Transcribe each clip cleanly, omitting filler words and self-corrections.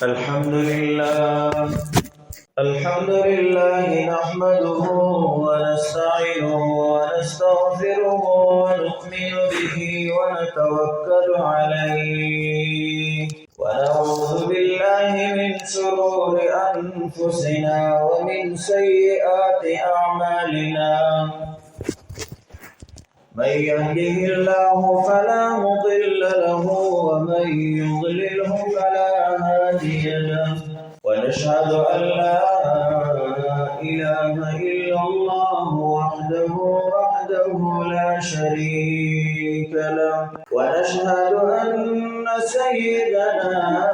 الحمد لله نحمده ونستعينه ونستغفره ونؤمن به ونتوكل عليه ونعوذ بالله من شرور أنفسنا ومن سيئات أعمالنا من يهده الله فلا مضل له ومن يضلله فلا هادي له ونشهد أن لا إله إلا الله وحده لا شريك له ونشهد أن سيدنا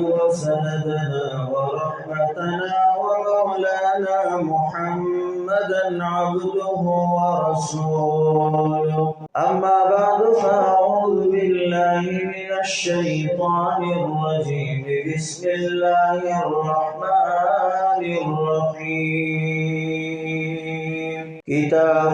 وسندنا ورحمتنا ومولانا محمدا عبده ورسوله أما بعد فأعوذ بالله من الشيطان الرجيم بسم الله الرحمن الرحيم كتاب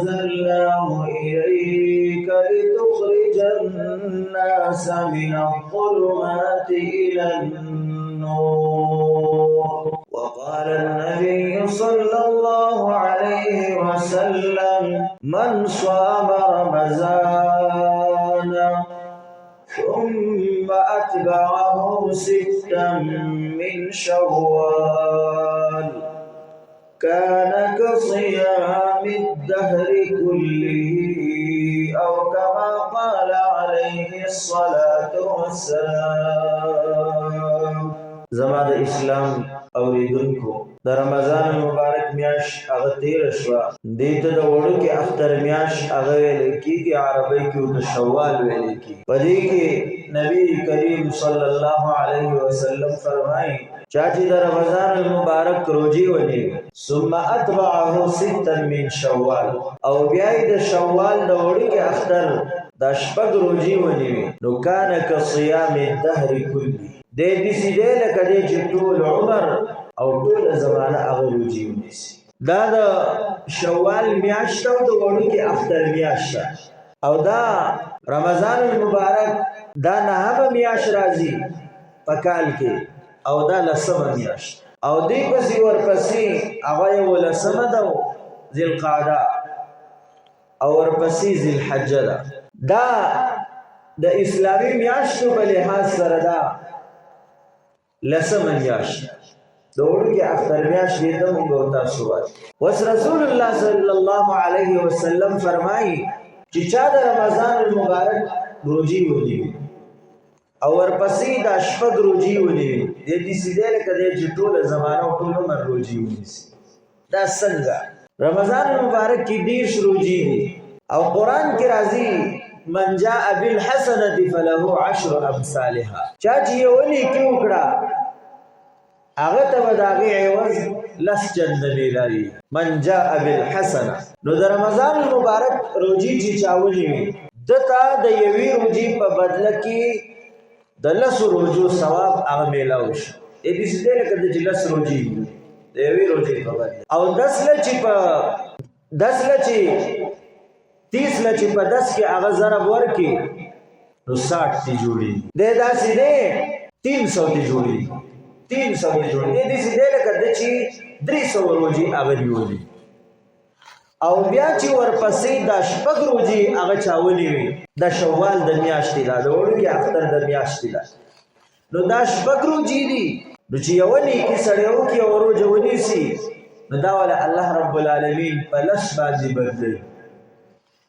أنزلناه إليك لتخرج الناس من الظلمات إلى النور وقال النبي صلى الله عليه وسلم من صام رمضان ثم أتبعه ستا من شوال كان كصيام الدهر كله أو كما قال عليه الصلاة والسلام زمان اسلام اوریدونکو د رمضان مبارک میاش هغه تیر شو دته د وړو کې اختر میاش هغه ویل کیږي عربی کې د شوال ویل کی پدې کې نبی کریم صلی الله علیه وسلم فرمایي چې د رمضان مبارک روزي ونی ثم اتبعه ستا من شوال او بیا د شوال د وړو کې اختر د شپږ روزي ونی نو کان کصيام الدهر كله د دې سیده لکه د ټول عمر او ټول زمانه هغه روزي ونیسي دا د شوال میاشت او د وړو کې اختر میاشت او دا رمضان المبارک دا نهمه میاشت راځي په کال کې او دا لسمه میاشت او دې پسې ورپسې هغه یو لسمه ده ذی القعده او ورپسې ذی الحجه ده دا د اسلامي میاشتو په لحاظ سره دا لسمه میاشت د وړو کې اختر میاشت دې ته موږ تاسو وایو وس رسول الله صلی الله علیه وسلم فرمایي چې چا د رمضان المبارک روزي ونی او ورپسې د شپږ روزي ونی د دې سیده لکه د ټول زمانه او ټول عمر روزي ونیسي دا څنګه رمضان المبارک کې ډیر روزي دي او قران کې راځي من جاء بالحسنه فله عشر امثالها چا چې ونی کې وکړه هغه ته وداغي عوض لس جنبی لري من جاء بالحسنه نو د رمضان المبارک روزي چې چاولي دته د یوې روزي په بدله کې د لس روزو ثواب هغه میلاوش اې دې څه لکه د لس روزي د یوې روزي په بدله او 10 لچې په 10 لچې 30 لچې په 10 کې هغه ضرب ورکي نو 60 تی جوړي د داسې دې 300 تی جوړي 300 تی جوړي دې سیده لکه د چې 300 روزي هغه دیولي او بیا چې ورپسې د شپږ روزي هغه چاولي وي د شوال د میاشتې دا د وړو کې اختر د میاشتې دا نو دا شپږ روزي دي نو چې یو نه کې سړیو کې اوروجه ونیسي نو دا ول الله رب العالمین په لس باندې بدلي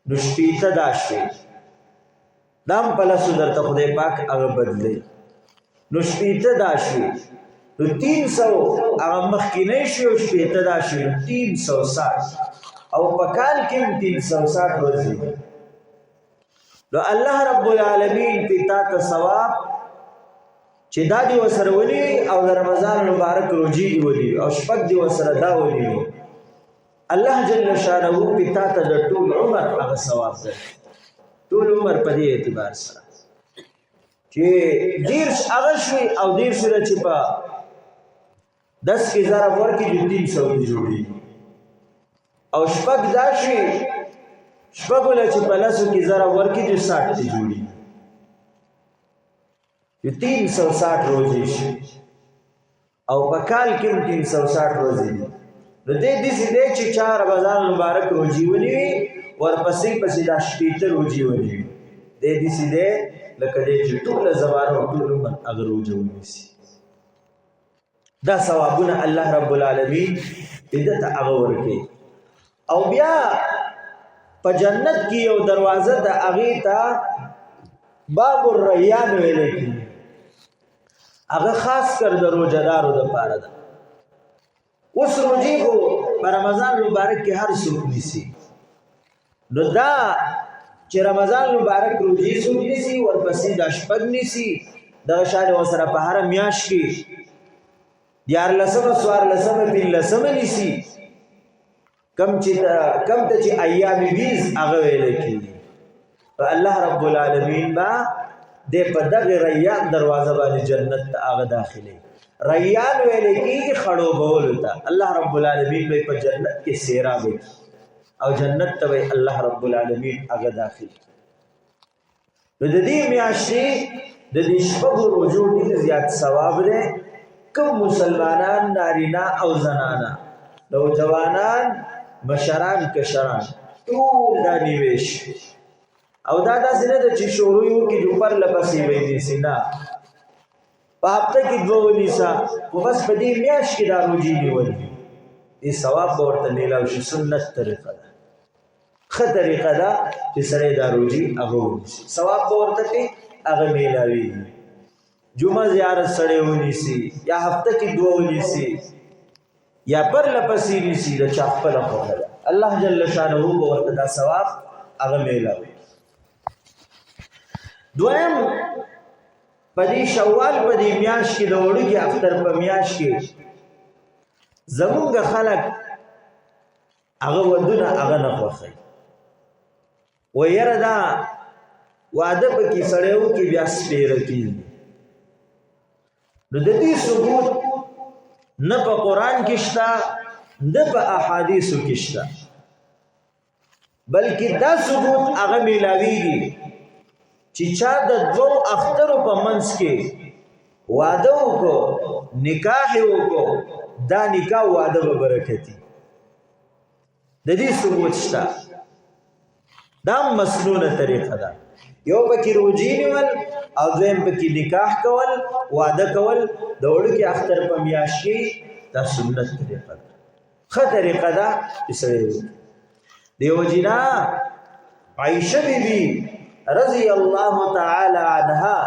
نو شپېته دا شي دام په لاسو درته خدای پاک هغه بدلي نو شپېته دا شي نو 300 هغه مخکینه شي او شپېته دا شي 360 او په کال کې 360 ورځې نو الله رب العالمین پتا ته ثواب چې دا دی وسره ولي او د رمضان مبارک روزي دی ولي او شپږ دی وسره دا ولي الله جل شانه پتا ته د ټول عمر هغه ثواب ده ټول عمر په دې اعتبار سره چې دیرش هغه شوي او دیرش چې په 10 کې ضرب ورکړي د 300 دی جوړي او شپږ دا شي شپږ له چې په لاسو کې ضرب ورکړي د 60 دی جوړي 360 روزې شي او په کال کې 360 روزې دي. نو دې داسې دی چې چا رمضان مبارک روزې ونیوي ورپسې پسې دا 18 روزې ونیوي. دې داسې دی لکه دې چې ټوله زمانه او ټول عمر هغه روزه ونیسي. دا ثوابونه الله رب العالمین دې ته هغه ورکوي. او بیا په جنت کې یو دروازه ده هغې ته باب الریان ویلی کېږي. هغه خاص کر د روژهدارو دپاره ده. اوس روژې خو په رمضان مبارک کې هر څوک نیسي. نو دا چې رمضان مبارک روژې څوک نیسي ورپسې دا شپږ نیسي دغه شان ورسره په هره میاشت کې 14 14 15 نیسي. کم ته چې ایام بیز هغه ویل کېږي. الله رب العالمین با دې په دغه ریان دروازه باندې جنت ته هغه داخلي. ریان ویل کېږي خړوبولو ته. الله رب العالمین به په جنت کې سیرابي او جنت ته به الله رب العالمین هغه داخلي. نو د دې میاشتې د دې شپږو روزو ډېر زیات ثواب دی. کوم مسلمانان نارینه او زنانه نوجوانان مشران کشران ټول دا نیویش او دا داسې نه ده چې شروع یې وکړي چې پر لپسې به یې نیسي. نه، په هفته کې 2 ونیسه خو بس په دې میاشت کې دا روژې نیول دي. دې ثواب به ورته میلاو شي. سنت طریقه ده، ښه طریقه ده چې سړی دا روژې هغه ونیسي. ثواب به ورته پې هغه میلاوېږي. جمعه زیارت سړی ونیسي یا هفته کې 2 ونیسي یا پر لپسې نیسي د چا خپله خوښه ده. الله جل شانه به ورته دا ثواب هغه میلاوي. دویم په دې شوال په دې میاشت کې د وړوکي اختر په میاشت کې زمونږ خلک هغه ودونه هغه نه خوښوي. و یاره دا واده پکې سړی وکړي بیا سپېره کېږي. نو د دې ثبوت نه په قرآن کې شته نه په احادیثو کې شته، بلکې دا ثبوت هغه میلاویږي چې چا د 2 اخترو په منځ کې واده وکړو، نکاح وکړو، دا نکاح واده به برکتي. د دې ثبوت شته. دا مسنونه طریقه ده. یو پکې روژې نیول او دویم پکې نکاح کول، واده کول د وړوکي اختر په میاشت کې. دا سنت طریقه ده، ښه طریقه ده چې سړی وکړي. دیو جنا عائشه بیبي رضی الله تعالی عنها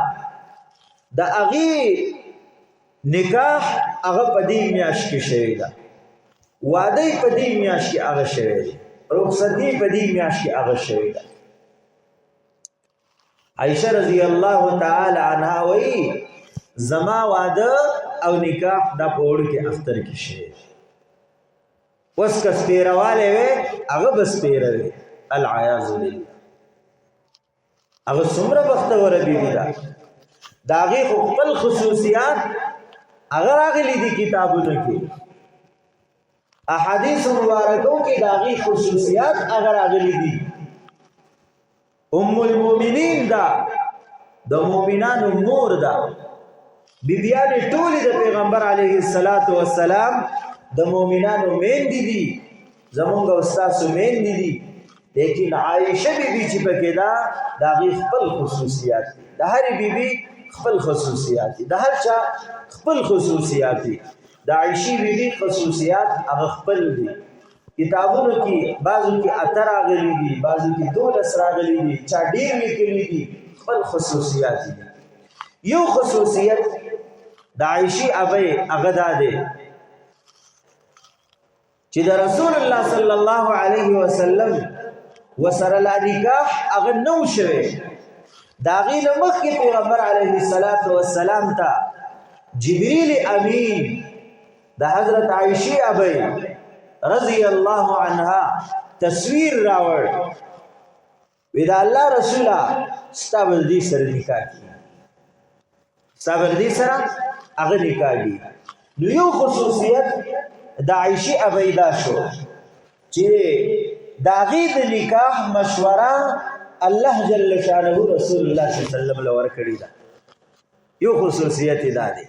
د هغې نکاح هغه په دې میاشت کې شوی ده، واده یې په دې میاشت کې هغه شوی دی، رخصتي په دې میاشت کې هغه شوی ده. عائشه رضی الله تعالی عنها وایي زما واده او نکاح دا په وړوکي اختر کې شوی. اوس که سپېروالی وی هغه به سپېره وي، العیاذ بالله. هغه څومره بختوره بیبي ده. د هغې خو خپل خصوصیات هغه راغلي دي کتابونو کې، احادیثو مبارکو کې د هغې خصوصیات هغه راغلي دي. ام المؤمنین ده، د مؤمنانو مور ده. بیبیانې ټولې د پیغمبر علیه السلام د مؤمنانو میندې دي، زمونږ او ستاسو میندې دي. لیکن عائشه بیبي چې پکې ده د هغې خپل خصوصیات دي. د هرې بیبي خپل خصوصیات دي، د هر چا خپل خصوصیات دي. د عائشې بیبي خصوصیات هغه خپل دي. کتابونو کې بعضو کې 8 راغلي دي، بعضو کې 12 راغلي دي، چا ډېر لیکلي دي. خپل خصوصیات دي. یو خصوصیت د عائشې ابی هغه دا دی چې د رسول الله صلی الله علیه وسلم وسره لا نکاح هغه نو شوی. د هغې نه مخکې پیغمبر علیه السلام ته جبریل امین د حضرت عائشې ابی رضی الله عنها تصویر راوړ. وی دا الله رسوله ستا به دې سره نکاح کېږي، ستا به دې سره هغه نکاح کېږي. نو یو خصوصیت د عائشې ابی دا شو چې د هغې د نکاح مشوره الله جل شانه رسول الله صلی الله علیه وسلم له ورکړې ده. یو خصوصیت دا دی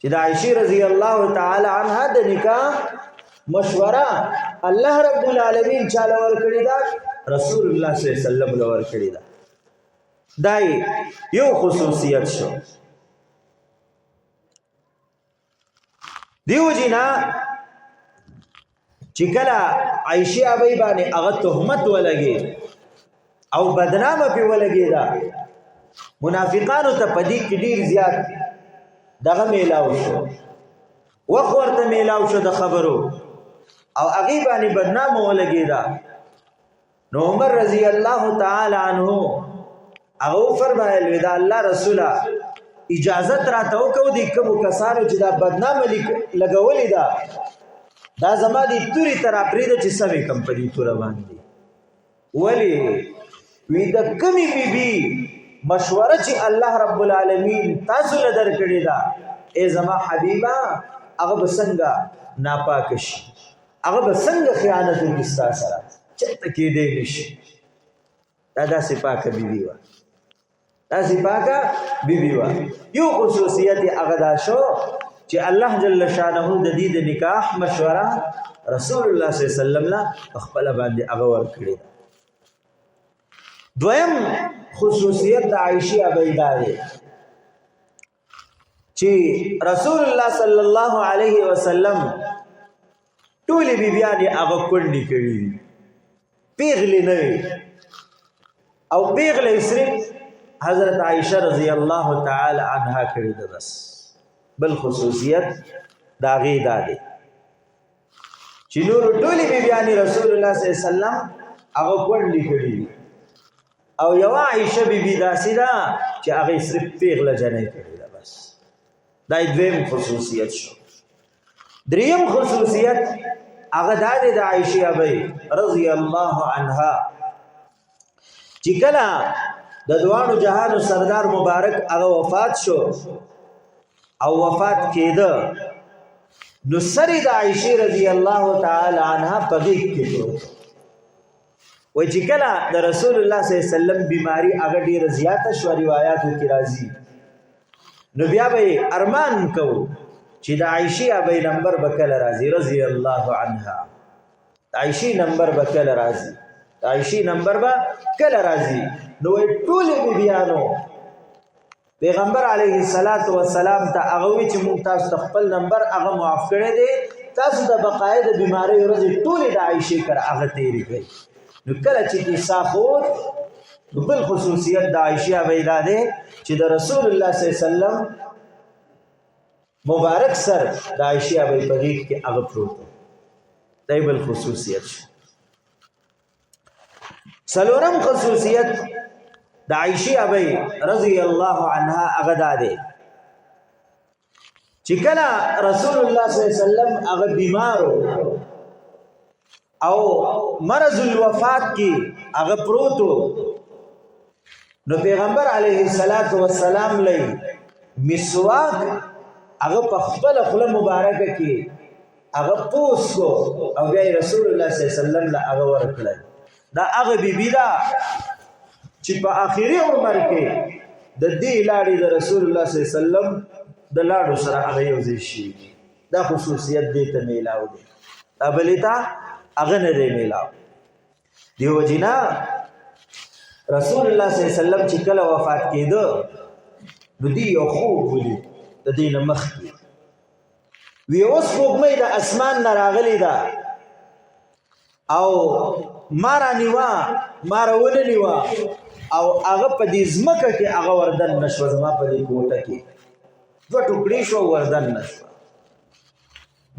چې د عائشہ رضی الله تعالی عنها د نکاح مشوره الله رب العالمین چاله ورکړی دا رسول الله صلی الله علیه وسلم له ورکړی دا دای یو خصوصیت شو. دیو جنا چې کله عائشہ ابي باندې هغه تهمت ولګي او بدنامه په ولګي دا منافقانو ته پدې کې ډیر زیات دغه میلاو شو وخت ورته میلاو شو د خبرو او هغه باندې بدنامه ولګي دا نو عمر رضی الله تعالی عنہ هغه فرمایل ودا الله رسوله اجازت راته وکړو د کوم کسانو چې دا بدنامه لګولې دا زما دي توري تر اپریده چې سوي کمپنی تور باندې ولی وی د کمی بی مشوره چې الله رب العالمین تاسو له درکړی دا ای زما حبیبا هغه بسنګا ناپاک شي هغه بسنګ خیانت وکستا سره چته کې دی نشي دا سپاکه بیبي وا دا سپاکه بیبي وا یو خصوصیت هغه دا شو چې الله جل شانه د دې د نکاح مشوره رسول الله صلی الله علیه وسلم لا خپل باندې هغه ورکړي. دویم خصوصیت د عائشہ ابیدا دی چې رسول الله صلی الله علیه وسلم ټول بیبیانې هغه کونډې کړي پیغلې نه او پیغلې صرف حضرت عائشہ رضی الله تعالی عنها کړي ده بس. بل خصوصیت دا غي دا دی چې نور ټولې بیبیانې رسول الله صلی الله علیه وسلم هغه کونډې کړي او یو عائشہ بیبی داسې ده چې هغه صرف پیغله جنې کړي ده بس. دا دویم خصوصیت شو. دریم خصوصیت هغه دا دی د عائشہ ابي رضی الله عنها چې کله د دوانو جهان سردار مبارک هغه وفات شو او وفات کېده نو سری د عائشہ رضی الله تعالی عنها په غیږ کې پروت و چې کله د رسول الله صلی الله علیه وسلم بیماری هغه ډیره زیاته شو روایتو کې راځي نو بیا به ارمان کو چې د عائشہ ابي نمبر بکله راځي رضی الله عنها عائشہ نمبر بکله راځي عائشہ نمبر با کله راځي نو ټول بیانو پیغمبر علیه الصلاۃ والسلام ته هغه وی چې مونږ تاسو خپل نمبر هغه معاف کړی دی تاسو د بقای د بیماری ورځې ټول د عائشہ کر هغه تیری کړئ. نو کله چې صاحب بل خصوصیت د عائشہ ابیدا ده چې د رسول الله صلی الله علیه وسلم مبارک سر د عائشہ ابی پغیق کې هغه پروت دی. بل خصوصیت سلورم خصوصیت د عائشہ ابی رضی الله عنها هغه ده چې کله رسول الله صلی الله علیه وسلم هغه بیمارو او مرض الوفات کی هغه پروتو نو پیغمبر علیه الصلاۃ والسلام لئی مسواک هغه په خپل خله مبارکه کې هغه پوس کو او بیا رسول الله صلی الله علیه وسلم له هغه ورکړل. دا هغه بیبی دا چې په آخري عمر کې د دې لاړې د رسول الله صلی الله علیه وسلم د لاړو سره هغه یو ځای شي. دا خصوصیت دې ته میلاو دی ابلیتا هغه نه دی میلاو. دیو جنا رسول الله صلی الله علیه وسلم چې کله وفات کېده نو دی یو خوب ولید د دې نه مخکې وی اوس سپوږمۍ د اسمان نه راغلی ده او مارا نیوا مارا ونه نیوا او هغه په دې ځمکه کې هغه وردن نشو زما په دې کوټه کې دوه ټوکړي شو وردن نشو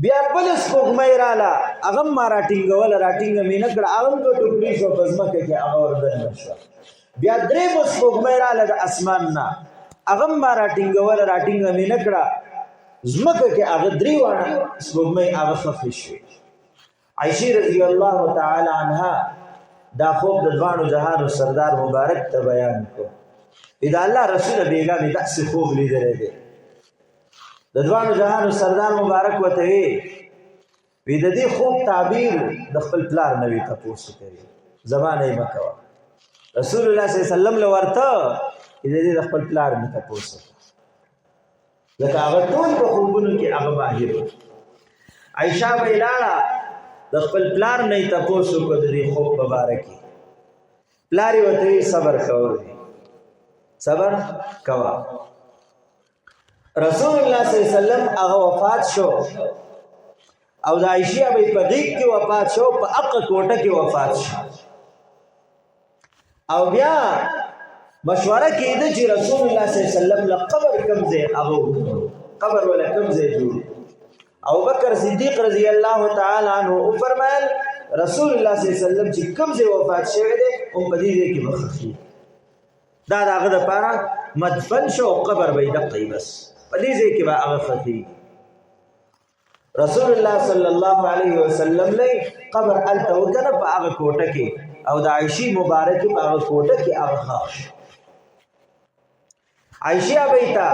بیا بل سپوږمۍ رااله هغه مارا ټینګول راټینګ مینه کړ هغه دوه ټوکړي شو په ځمکه کې هغه وردن نشو بیا درې سپوږمۍ رااله د اسمان نه هغه مارا ټینګول راټینګ مینه کړ زمکه کې هغه درې وانه سپوږمۍ هغه خفه شو. عائشہ رضی الله تعالی عنها دا خوب د دوانو جهانو سردار مبارک ته بیان کو. اذا الله رسول بیگا می داسې خوب لیدل دي د دوانو جهانو سردار مبارک وته وی د دې خوب تعبیر د خپل پلار نوی تاسو کوي زمانه مکه رسول الله صلی الله علیه وسلم لورته دې د خپل پلار نه تاسو لکه هغه ټول په خوبونو کې هغه ماهر عائشہ بیلاړه د خپل پلار نه تاسو کو د دې خوب مبارکي پلار وته صبر کوي صبر کوا رسول الله صلی الله علیه وسلم هغه وفات شو او د عائشہ به په دې کې وفات شو په اق کوټه کې وفات شو او بیا مشوره کېده چې رسول الله صلی الله علیه وسلم له قبر کم ځای هغه قبر ولا کم ځای جوړ ابو بکر صدیق رضی الله تعالی عنہ فرمایل رسول الله صلی الله علیه وسلم چې کم ځای وفات شوی دی او په دې کې مخخي دا هغه د پاره مدفن شو قبر به دقي بس په دې ځای کې به هغه خفي رسول الله صلی الله علیه وسلم له قبر الته وکنه په هغه کوټه کې او د عائشہ مبارک په هغه کوټه کې هغه خاص عائشہ بیتا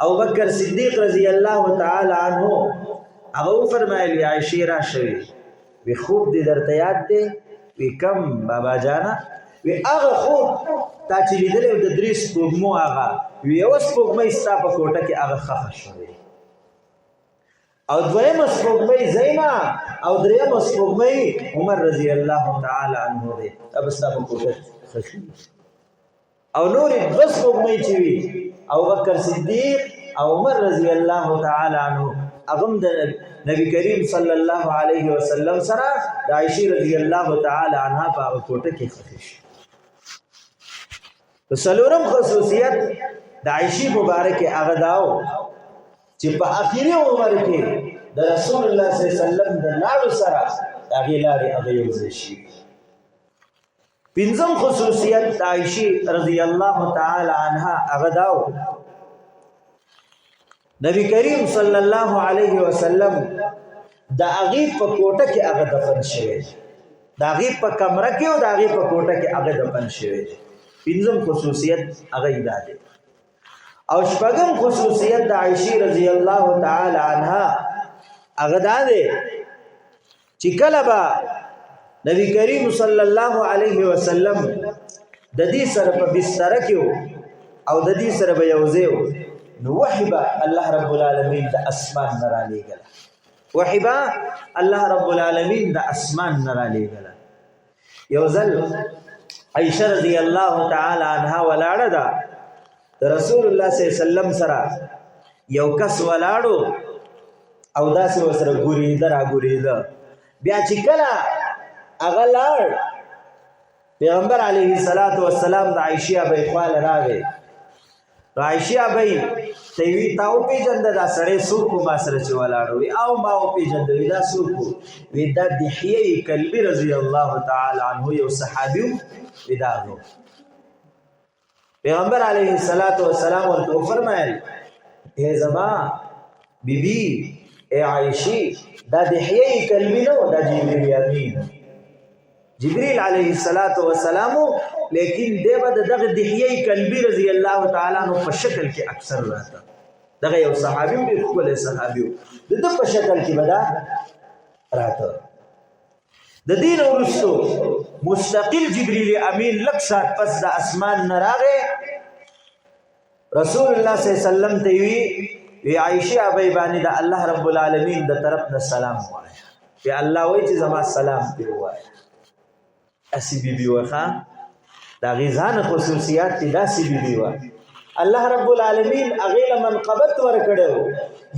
ابو بکر صدیق رضی الله تعالی عنہ هغه فرمایلی عائشہ را شوی وی خوب دې درته یاد دی وی کم بابا جانا وی هغه خوب تا چې لیدل د درې سپوږمو هغه وی اوس سپوږمۍ ستا په کوټه کې هغه خخ شوی او دویم سپوږمۍ زینا او دریم سپوږمۍ عمر رضی الله تعالی عنہ دی اب ستا په کوټه خخ او نور د سپوږمۍ چې وی ابو بکر صدیق او عمر رضی الله تعالی عنہ اغم د نبی کریم صلی الله علیه وسلم سره د عائشہ رضی الله تعالی عنها په کوټه کې خفش وسلورم خصوصیت د عائشہ مبارک هغه داو چې په اخیری عمر کې د رسول الله صلی الله علیه وسلم د لارو سره هغه لارې هغه یو شي پنځم خصوصیت د عائشہ رضی الله تعالی عنها هغه داو نبی کریم صلی الله علیه وسلم دا هغه په کوټه کې هغه دفن شوی دا هغه په کمره کې او دا هغه په کوټه کې هغه دفن شوی پنځم خصوصیت هغه ده او شپږم خصوصیت د عائشہ رضی الله تعالی عنها هغه ده چې کله به نبی کریم صلی الله علیه وسلم د دې سره په بستر کې او د دې سره به یوځای نو وحبا الله رب العالمین د اسمان نرا لېګل وحبا الله رب العالمین د اسمان نرا لېګل یو ځل عائشہ رضی الله تعالی عنها ولاړه ده رسول الله صلی الله علیه وسلم سره یو کس ولاړو او داسې وسره ګورېده را ګورېده بیا چې کله هغه لاړ پیغمبر علیه الصلاۃ والسلام د عائشہ به خواله راغی عائشہ به تیوی تاو پیجند دا سړی سوکو ما سره چې ولاړو او ما او پیجند دا سوکو وی دا دحیه کلبی رضی الله تعالی عنہ یو صحابیو وداغو پیغمبر علیه الصلاۃ والسلام ورته فرمایل اے زما بی بی اے عائشہ دا دحیه کلبی نو دا جبرئیل امین جبريل عليه الصلاة والسلام لیکن دیو دغه دحیه کلبی رضی الله تعالی عنہ په شکل کې اکثر راته دغه یو صحابي دی خپل صحابي د په شکل کې بدا راته د دین ورستو مستقل جبريل امین لکسات پس د اسمان نراغه رسول الله صلی الله علیه وسلم ته وی عائشہ ابي باندې د الله رب العالمین د طرف نه سلام وایا یا الله وای چې زما سلام دی وایا اسی بی بی وخا دا غیزان خصوصیات تی دا سی بی بی وخا الله رب العالمین اغیل منقبت ورکڑو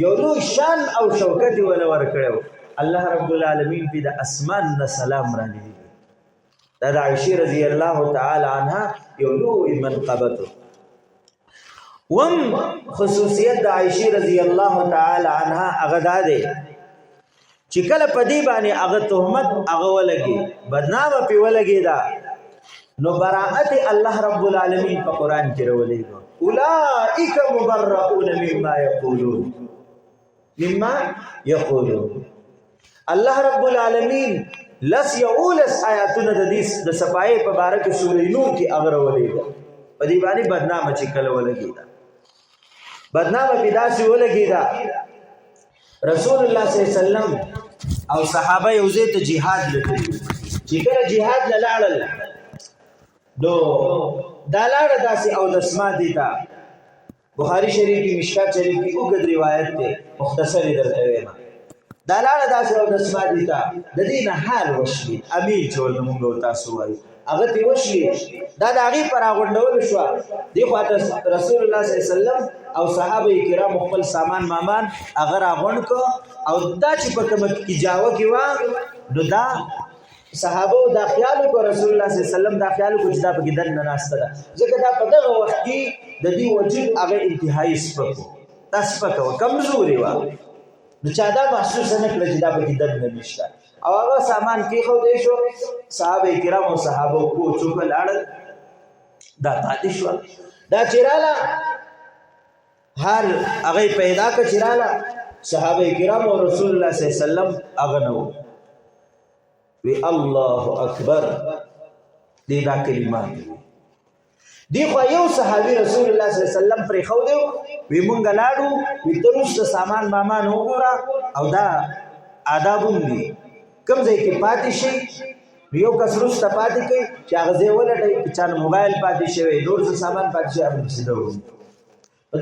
یو لو شان او شوکت ولا ورکڑو الله رب العالمین پی دا اسمان نا سلام را لی دا دا عائشہ رضی اللہ تعالی عنہ یو لو منقبتو وم خصوصیت دا عائشہ رضی اللہ تعالی عنہ اغدا دے چې کله پدی باندې هغه تهمت هغه ولګي بدنام په ولګي دا نو براءت الله رب العالمین په قران کې راولېږي اولئک مبرؤون مما یقولون الله رب العالمین لس یولس آیاتونه د دې د صفای په باره کې سورې نور کې هغه راولېږي پدی باندې بدنام چې کله ولګي دا بدنام پیدا شي ولګي دا رسول الله صلی الله علیه وسلم او صحابه یوځای ته jihad لټوي چې کله jihad لاړل نو دا لاړه داسې او دسما دي تا بخاری شریف کی مشکات شریف کی اوږد روایت دی مختصر درته وایم دا لاړه داسې او دسما دي تا د دې نه حال وشلي امیر چې ورته موږ تاسو وایو هغه تی وشلي دا د هغې پر راغونډول شوه دې خواته رسول الله صلی الله علیه وسلم او صحابه کرام خپل سامان مامان هغه راغونډ کړ او دا چې په کومه کې جاوه کې وه نو دا صحابه دا خیال کو رسول الله صلی الله علیه وسلم دا خیال کو چې دا په ګدن نه ناشته ده ځکه دا په دغه وخت کې د دې وجود هغه انتهایی سپکو دا سپکه و کمزوري و نو چا دا محسوس نه کړ چې دا په ګدن نه نشته او هغه سامان کې خو دی شو صحابه کرام او صحابه کو چوک لاړل دا پاتې شو دا چیراله هر هغه پیدا ک چیراله صحابه کرام او رسول الله صلی الله علیه وسلم هغه نو وی الله اکبر دې دا کلمات دی خو یو صحابي رسول الله صلی الله علیه وسلم پر خو دی وی مونږ لاړو وی ترڅ سامان مامان وګورا او دا آدابون دي کوم ځای کې پاتې شي یو کس روسته پاتې کوي چې هغه ځای ولټوي چې چا موبایل پاتې شوی نور څه سامان پاتې شوی هغه پسې دوړو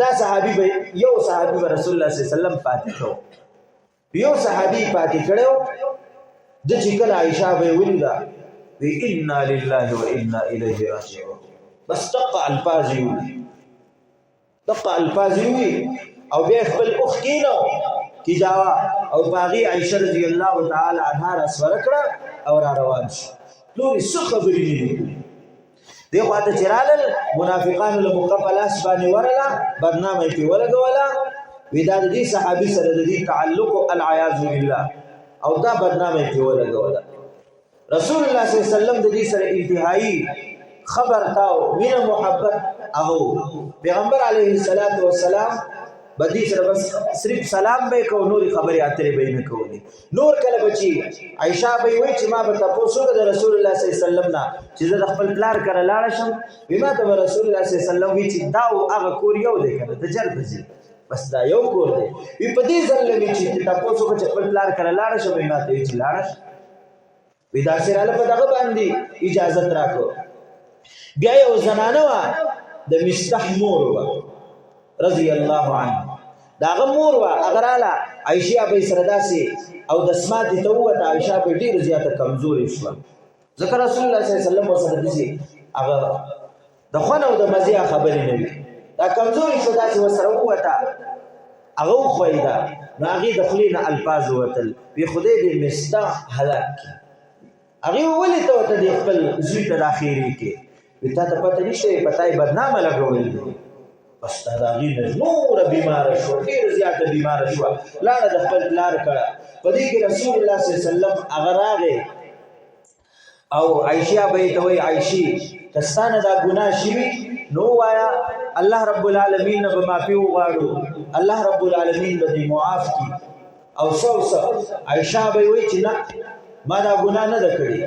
دا صحابي به یو صحابي به رسول الله صلی الله علیه وسلم پاتې کړو یو صحابي پاتې کړو د چې کله عائشہ به ولیدا وی انا لله و انا الیه راجعون بس دقه الفاظ وی او بیا خپل اخ کینو کی جاوا او باغی عائشہ رضی الله تعالی عنها رسول کړه او را روان شو نور څه خبرې دي دی خواته چرالل منافقان له مقبلاس باندې ورلا برنامه کې ولګولا ودا د دې صحابي سره د دې تعلق العیاذ بالله او دا برنامه کې ولګولا رسول الله صلی الله علیه وسلم د دې سره انتهایی خبر تاو مینه محبت او پیغمبر علیه الصلاۃ والسلام بدی سره بس صرف سلام به کو نور خبرې اترې به نه کولی نور کله بچي عائشہ به وای چې ما به تاسو د رسول الله صلی الله علیه وسلم نه چې زه خپل پلار کړه لاړ شم بما ته رسول الله صلی الله علیه وسلم وی چې دا او هغه کور یو دی کنه د جر بزي بس دا یو کور دی وی په دې ځل وی چې تاسو کو خپل پلار کړه لاړ شم بما ته چې لاړ وی دا سره په دغه باندې اجازه راکو بیا یو زنانه وا د مستح مور وا رضی الله عنه داغه مور وا اگراله عائشہ به سرداسي او د اسماء ته وته عائشہ به ډیر زیاته کمزوري شو ذکر رسول الله صلی الله علیه وسلم سره دي هغه د خونه او د مزه خبرې نه وي دا کمزوري شو داسې وسره وته هغه خویدا ناغي د خلینا الفاظ وتل په خدای دې مستا هلاک هغه ولې ته وته د خپل زوی ته اخیری کې وتا ته پته نشته پتاي بدنامه لګولې بس دا غي نور بیمار شو ډیر زیاته بیمار شو لاړه د خپل لار کړه په دې کې رسول الله صلی الله علیه وسلم اغراغه او عائشہ به ته وای عائشی کستانه دا ګناه شي نو وایا الله رب العالمین به معافي وغواړو الله رب العالمین به معاف کی او سو عائشہ به وای چې نه ما دا ګناه نه کړی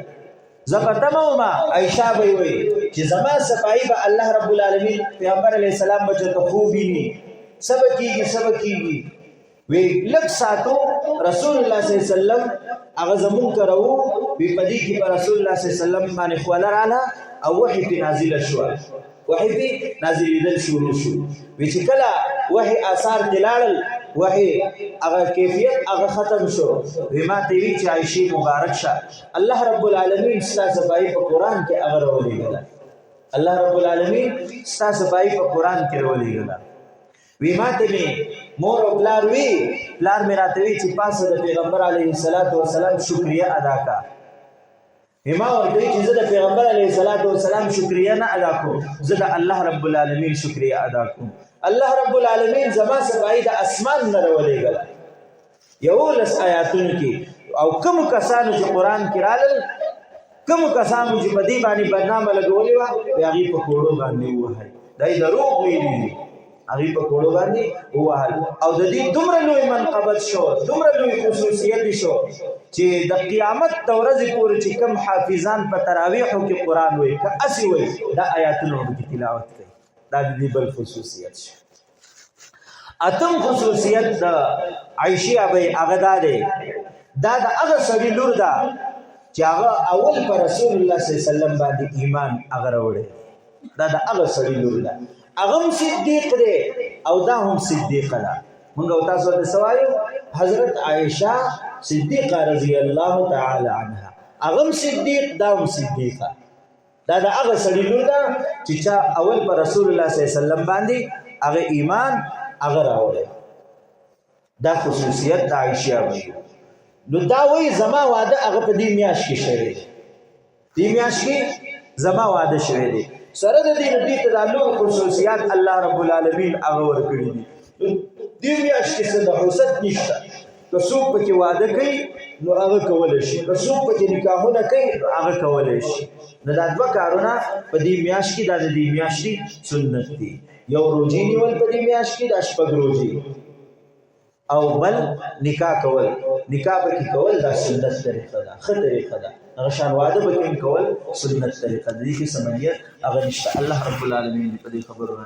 زپتمو ما عائشہ به وای چې زما صفائی به الله رب العالمین پیغمبر علیہ السلام بچو ته خوبی ني سب کیږي وی لک ساتو رسول الله صلی الله علیه وسلم هغه زمون کرو وی پدې کې پر رسول الله صلی الله علیه وسلم باندې خواله رااله او وحی په نازل شو وحی په نازل شروع شو وی چې کله وحی آثار دلال وحی هغه کیفیت هغه ختم شو وی ما ته وی چې عائشہ مبارک شه الله رب العالمین ستاسو صفائی په قران کې هغه ورولېږي الله رب العالمین ستاسو صفائی په قران کې ورولېږي وی ما ته مور او پلار میرا ته وی چې پاسه د پیغمبر علیه الصلاۃ والسلام شکریا ادا کا ما ورته چې زه د پیغمبر علیه الصلاۃ والسلام شکریا نه ادا کوم زه د الله رب العالمین شکریا ادا کوم الله رب العالمین زما صفائی د اسمان نه ورولېږي یو لس آیاتونو کې او کوم کسانو چې قران کې رالل کوم کسانو چې په دې باندې برنامه لګولې و هغه په کوړو باندې وای دای دروغ ویلي هغه په کوړو باندې وای او د دې دومره لوی منقبت شو دومره لوی خصوصیت شو چې د قیامت د ورځې پورې چې کوم حافظان په تراویحو کې قران وایي که اسی وایي دا آیاتونو کې تلاوت کوي دا د دې بل خصوصیت شو اتم خصوصیت د عائشہ به هغه دا د هغه سړي لور ده چې هغه اول پر رسول الله صلی الله علیه وسلم باندې ایمان هغه وروړي دا د هغه سړي لور ده هغه صدیق دی او دا هم صدیقه ده موږ او تاسو ته سوایو حضرت عائشہ صدیقه رضی الله تعالی عنها هغه صدیق دا هم صدیقه دا د هغه سړي لور ده چې چا اول پر رسول الله صلی الله علیه وسلم باندې هغه ایمان هغه راوړی دا خصوصیت د عائشہ وایي نو دا وایي زما واده هغه په دې میاشت کې شوی دی دې میاشت کې زما واده شوی دی سره د دې نبی تعالی خصوصیات الله رب العالمین هغه ورکړي دي دې میاشت کې څه د حسد نشته که څوک پکې واده کوي نو هغه کولی شي که څوک پکې نکاحونه کوي نو هغه کولی شي نو دا دوه کارونه په دې میاشت کې دا د دې میاشتې سنت دي یو روزې نیول په دې میاشت کې دا شپږ روزې او بل نکاح کول نکاح پکې کول دا سنت طریقه ده ښه طریقه ده هغه شان واده پکې کول سنت طریقه ده دې کې سمجھیه هغه نشته الله رب العالمین دې په دې خبرو